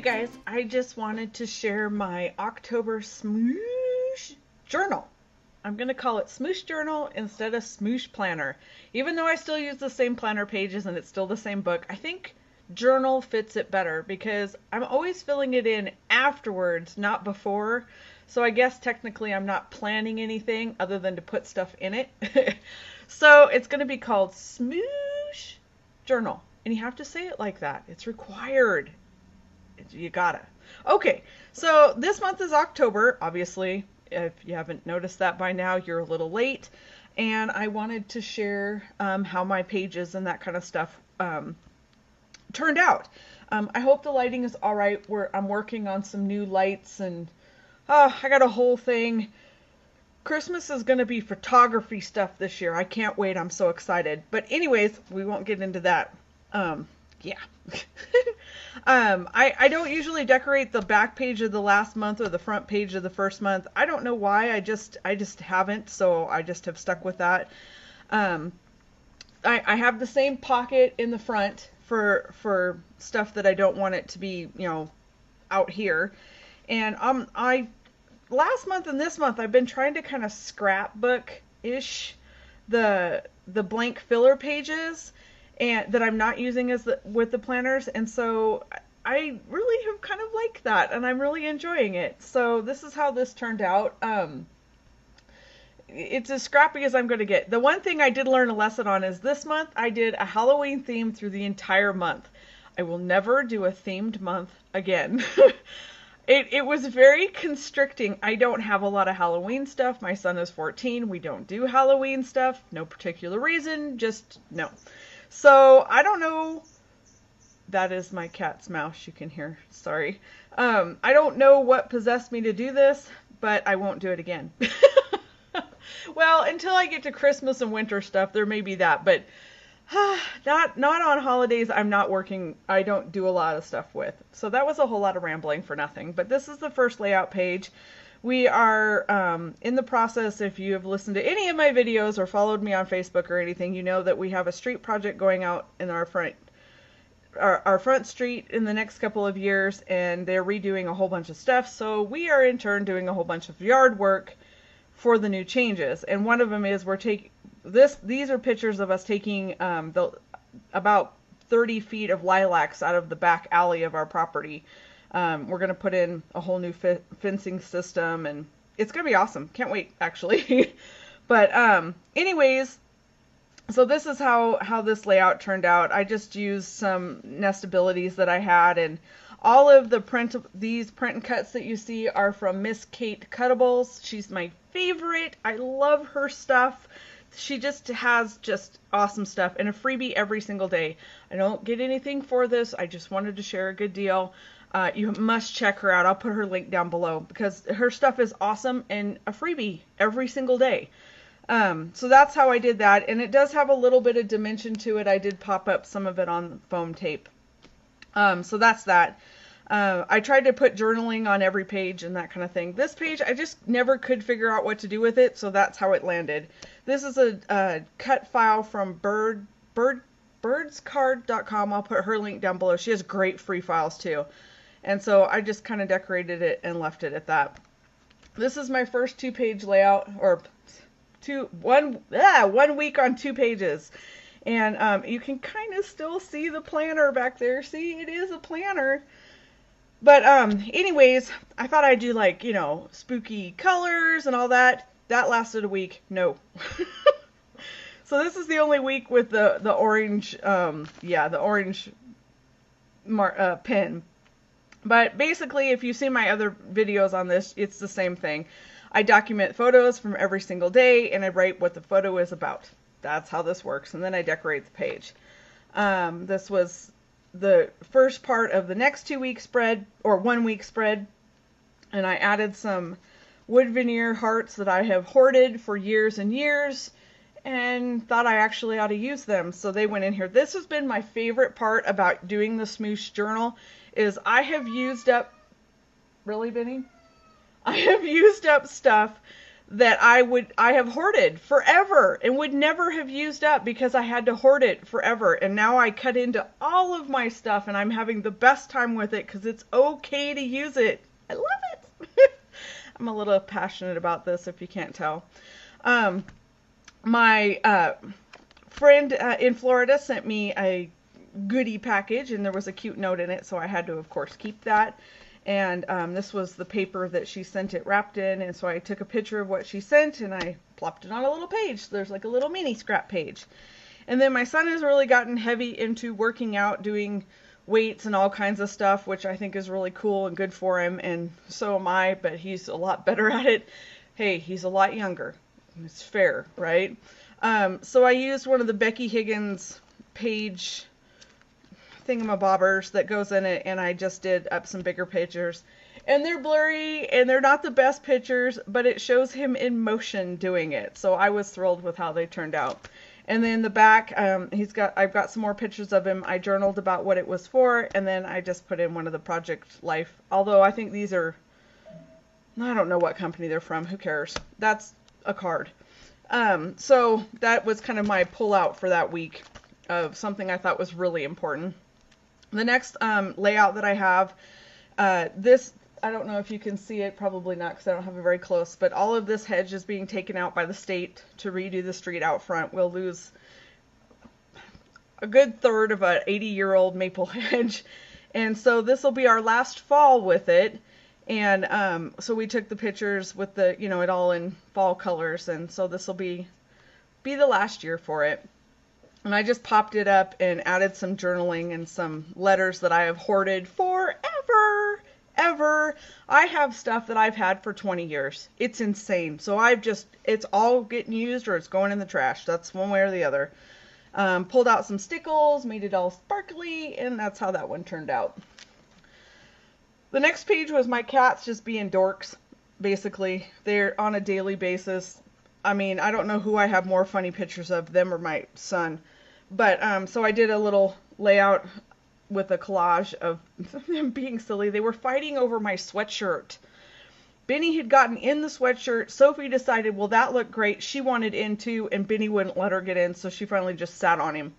guys, I just wanted to share my October Smoooooosh journal. I'm going to call it Smoosh Journal instead of Smoosh Planner. Even though I still use the same planner pages and it's still the same book, I think journal fits it better because I'm always filling it in afterwards, not before. So I guess technically I'm not planning anything other than to put stuff in it. So it's going to be called Smoosh Journal. And you have to say it like that. It's required. You gotta. Okay, so this month is October. Obviously, if you haven't noticed that by now, you're a little late. And I wanted to share how my pages and that kind of stuff turned out. I hope the lighting is all right. I'm working on some new lights, and I got a whole thing. Christmas is going to be photography stuff this year. I can't wait. I'm so excited. But anyways, we won't get into that. Yeah. I don't usually decorate the back page of the last month or the front page of the first month. I don't know why. I just haven't, so I just have stuck with that. I have the same pocket in the front for stuff that I don't want it to be, out here. And last month and this month I've been trying to kind of scrapbook-ish the blank filler pages and that I'm not using with the planners, and so I really have kind of liked that, and I'm really enjoying it. So this is how this turned out. It's as scrappy as I'm going to get. The one thing I did learn a lesson on is this month I did a Halloween theme through the entire month. I will never do a themed month again. It was very constricting. I don't have a lot of Halloween stuff. My son is 14. We don't do Halloween stuff. No particular reason, just no. So I don't know. That is my cat's mouse you can hear. Sorry. I don't know what possessed me to do this, but I won't do it again. Well, until I get to Christmas and winter stuff, there may be that, but not on holidays. I'm not working. I don't do a lot of stuff with. So that was a whole lot of rambling for nothing. But this is the first layout page. We are in the process, if you have listened to any of my videos or followed me on Facebook or anything, you know that we have a street project going out in our front street in the next couple of years, and they're redoing a whole bunch of stuff. So we are in turn doing a whole bunch of yard work for the new changes. And one of them is these are pictures of us taking about 30 feet of lilacs out of the back alley of our property. We're going to put in a whole new fencing system, and it's going to be awesome. Can't wait, actually. But anyways, so this is how this layout turned out. I just used some nestabilities that I had, and all of these print and cuts that you see are from Miss Kate Cuttables. She's my favorite. I love her stuff. She just has awesome stuff, and a freebie every single day. I don't get anything for this. I just wanted to share a good deal. You must check her out. I'll put her link down below because her stuff is awesome and a freebie every single day. So that's how I did that. And it does have a little bit of dimension to it. I did pop up some of it on foam tape. So that's that. I tried to put journaling on every page and that kind of thing. This page, I just never could figure out what to do with it. So that's how it landed. This is a cut file from birdscard.com. I'll put her link down below. She has great free files too. And so I just kind of decorated it and left it at that. This is my first 2-page layout, or 1 week on 2 pages. And you can kind of still see the planner back there. See, it is a planner. But anyways, I thought I'd do spooky colors and all that. That lasted a week. No. So this is the only week with the orange, the orange pen. But basically, if you've seen my other videos on this, it's the same thing. I document photos from every single day, and I write what the photo is about. That's how this works. And then I decorate the page. This was the first part of the next 2-week spread, or 1-week spread. And I added some wood veneer hearts that I have hoarded for years and years, and thought I actually ought to use them. So they went in here. This has been my favorite part about doing the Smoosh Journal, is I have used up, really, Benny? I have used up stuff that I have hoarded forever and would never have used up because I had to hoard it forever. And now I cut into all of my stuff and I'm having the best time with it because it's okay to use it. I love it. I'm a little passionate about this if you can't tell. My friend in Florida sent me a goodie package and there was a cute note in it, so I had to, of course, keep that. And this was the paper that she sent it wrapped in, and so I took a picture of what she sent and I plopped it on a little page. So there's like a little mini scrap page. And then my son has really gotten heavy into working out, doing weights and all kinds of stuff, which I think is really cool and good for him, and so am I, but he's a lot better at it. Hey, he's a lot younger. It's fair, right? So I used one of the Becky Higgins page thingamabobbers that goes in it, and I just did up some bigger pictures. And they're blurry, and they're not the best pictures, but it shows him in motion doing it. So I was thrilled with how they turned out. And then the back, I've got some more pictures of him. I journaled about what it was for, and then I just put in one of the Project Life. Although I think these are, I don't know what company they're from. Who cares? That's a card. So that was kind of my pullout for that week of something I thought was really important. The next layout that I have, this, I don't know if you can see it, probably not because I don't have it very close, but all of this hedge is being taken out by the state to redo the street out front. We'll lose a good third of an 80-year-old maple hedge. And so this will be our last fall with it. And so we took the pictures with the, you know, it all in fall colors. And so this will be the last year for it. And I just popped it up and added some journaling and some letters that I have hoarded forever. I have stuff that I've had for 20 years. It's insane. So it's all getting used or it's going in the trash. That's one way or the other. Pulled out some stickles, made it all sparkly, and that's how that one turned out. The next page was my cats just being dorks, basically. They're on a daily basis. I mean, I don't know who I have more funny pictures of, them or my son. But, so I did a little layout with a collage of them being silly. They were fighting over my sweatshirt. Benny had gotten in the sweatshirt. Sophie decided, well, that looked great. She wanted in too, and Benny wouldn't let her get in, so she finally just sat on him.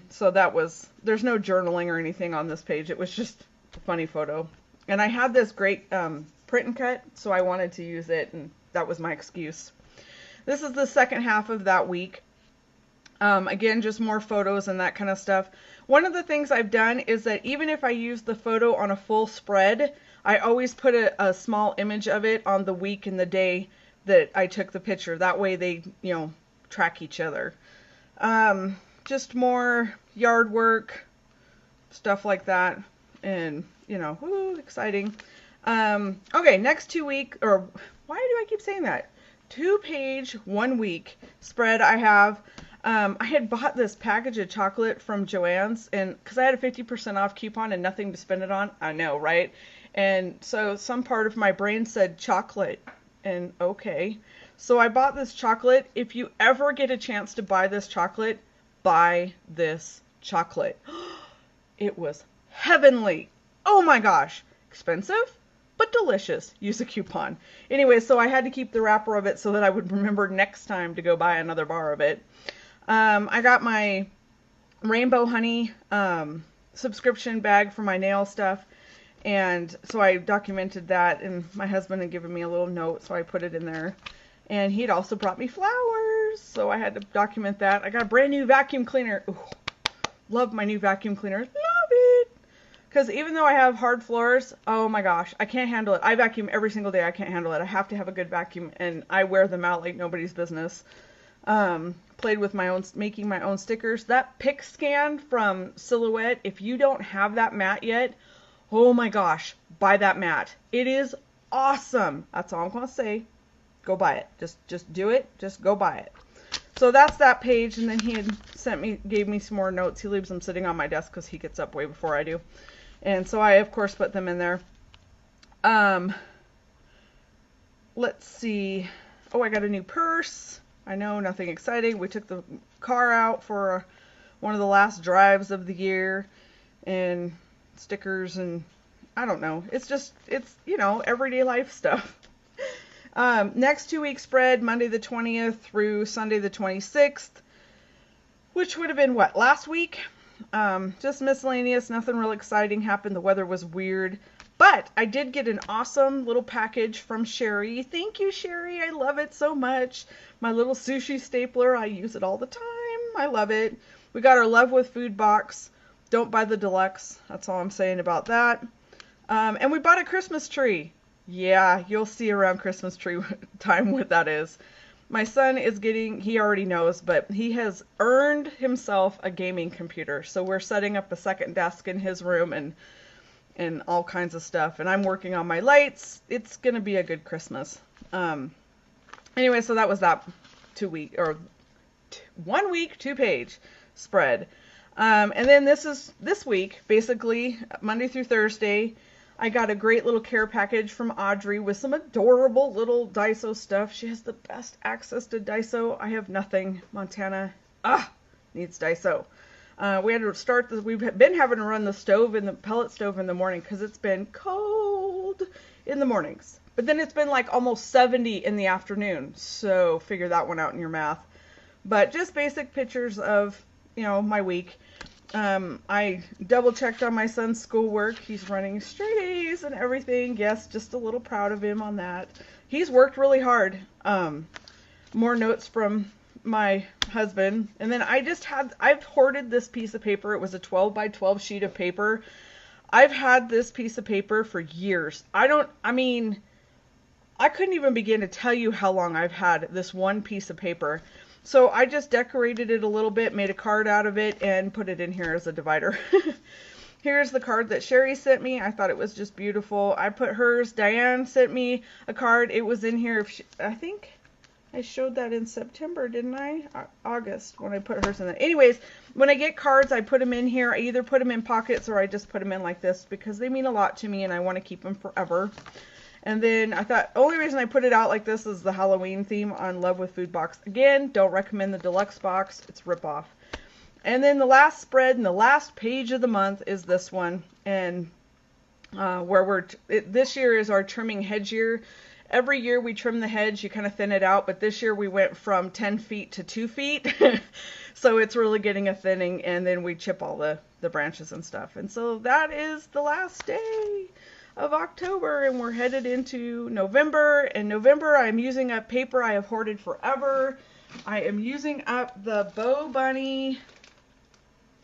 So that was, there's no journaling or anything on this page. It was just a funny photo. And I had this great print and cut, so I wanted to use it, and that was my excuse. This is the second half of that week. Again, just more photos and that kind of stuff. One of the things I've done is that even if I use the photo on a full spread, I always put a small image of it on the week and the day that I took the picture. That way they, you know, track each other. Just more yard work, stuff like that. And, you know, woo, exciting. Okay, next 2 week, or why do I keep saying that? 2-page, 1 week spread I have. I had bought this package of chocolate from Joann's, and because I had a 50% off coupon and nothing to spend it on. I know, right? And so some part of my brain said chocolate, and okay. So I bought this chocolate. If you ever get a chance to buy this chocolate, buy this chocolate. It was heavenly. Oh my gosh. Expensive, but delicious. Use a coupon. Anyway, so I had to keep the wrapper of it so that I would remember next time to go buy another bar of it. I got my Rainbow Honey subscription bag for my nail stuff, and so I documented that, and my husband had given me a little note, so I put it in there. And he'd also brought me flowers, so I had to document that. I got a brand new vacuum cleaner. Ooh, love my new vacuum cleaner. Love it! Because even though I have hard floors, oh my gosh, I can't handle it. I vacuum every single day. I can't handle it. I have to have a good vacuum, and I wear them out like nobody's business. Played with my own, making my own stickers. That pick scan from Silhouette, if you don't have that mat yet, oh my gosh, buy that mat. It is awesome. That's all I'm going to say. Go buy it. Just do it. Just go buy it. So that's that page, and then he had gave me some more notes. He leaves them sitting on my desk because he gets up way before I do. And so I, of course, put them in there. Let's see. Oh, I got a new purse. I know, nothing exciting. We took the car out for one of the last drives of the year, and stickers, and I don't know. It's just, it's, you know, everyday life stuff. Next 2 week spread, Monday the 20th through Sunday the 26th, which would have been what, last week? Just miscellaneous, nothing real exciting happened. The weather was weird. But I did get an awesome little package from Sherry. Thank you, Sherry. I love it so much. My little sushi stapler. I use it all the time. I love it. We got our Love with Food box. Don't buy the deluxe. That's all I'm saying about that. And we bought a Christmas tree. Yeah, you'll see around Christmas tree time what that is. My son is getting, he already knows, but he has earned himself a gaming computer. So we're setting up a second desk in his room and all kinds of stuff. And I'm working on my lights. It's going to be a good Christmas. Anyway, so that was that 1 week, 2 page spread. And then this week, basically Monday through Thursday, I got a great little care package from Audrey with some adorable little Daiso stuff. She has the best access to Daiso. I have nothing. Montana needs Daiso. We had to start this. We've been having to run the stove in the pellet stove in the morning because it's been cold in the mornings. But then it's been like almost 70 in the afternoon. So figure that one out in your math. But just basic pictures of, my week. I double checked on my son's schoolwork. He's running straight A's and everything. Yes, just a little proud of him on that. He's worked really hard. More notes from my husband. And then I've hoarded this piece of paper. It was a 12 by 12 sheet of paper. I've had this piece of paper for years. I couldn't even begin to tell you how long I've had this one piece of paper. So I just decorated it a little bit, made a card out of it, and put it in here as a divider. Here's the card that Sherry sent me. I thought it was just beautiful. I put hers. Diane sent me a card. It was in here. I think I showed that in September, didn't I? August, when I put hers in there. Anyways, when I get cards, I put them in here. I either put them in pockets or I just put them in like this because they mean a lot to me and I want to keep them forever. And then I thought, only reason I put it out like this is the Halloween theme on Love with Food box. Again, don't recommend the deluxe box. It's ripoff. And then the last spread and the last page of the month is this one. And this year is our trimming hedge year. Every year we trim the hedge, you kind of thin it out. But this year we went from 10 feet to 2 feet. So it's really getting a thinning. And then we chip all the branches and stuff. And so that is the last day of October, and we're headed into November. In November, I'm using up paper I have hoarded forever. I am using up the Bo Bunny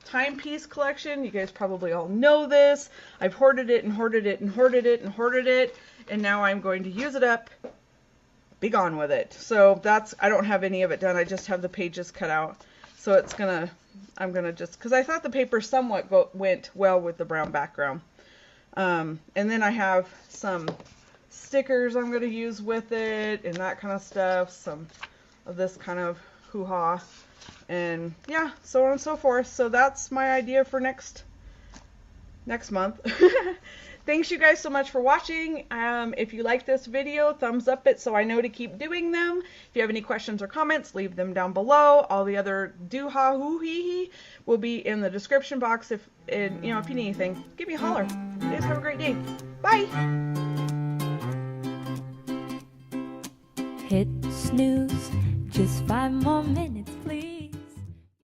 timepiece collection. You guys probably all know this. I've hoarded it and hoarded it and hoarded it and hoarded it, and now I'm going to use it up. Be gone with it. So I don't have any of it done. I just have the pages cut out. So I'm gonna just, because I thought the paper somewhat went well with the brown background. And then I have some stickers I'm going to use with it and that kind of stuff. Some of this kind of hoo-ha. And yeah, so on and so forth. So that's my idea for next month. Thanks you guys so much for watching. If you like this video, thumbs up it so I know to keep doing them. If you have any questions or comments, leave them down below. All the other do-ha-hoo-hee-hee will be in the description box. If you need anything, give me a holler. You guys have a great day. Bye! Hit snooze, just 5 more minutes, please.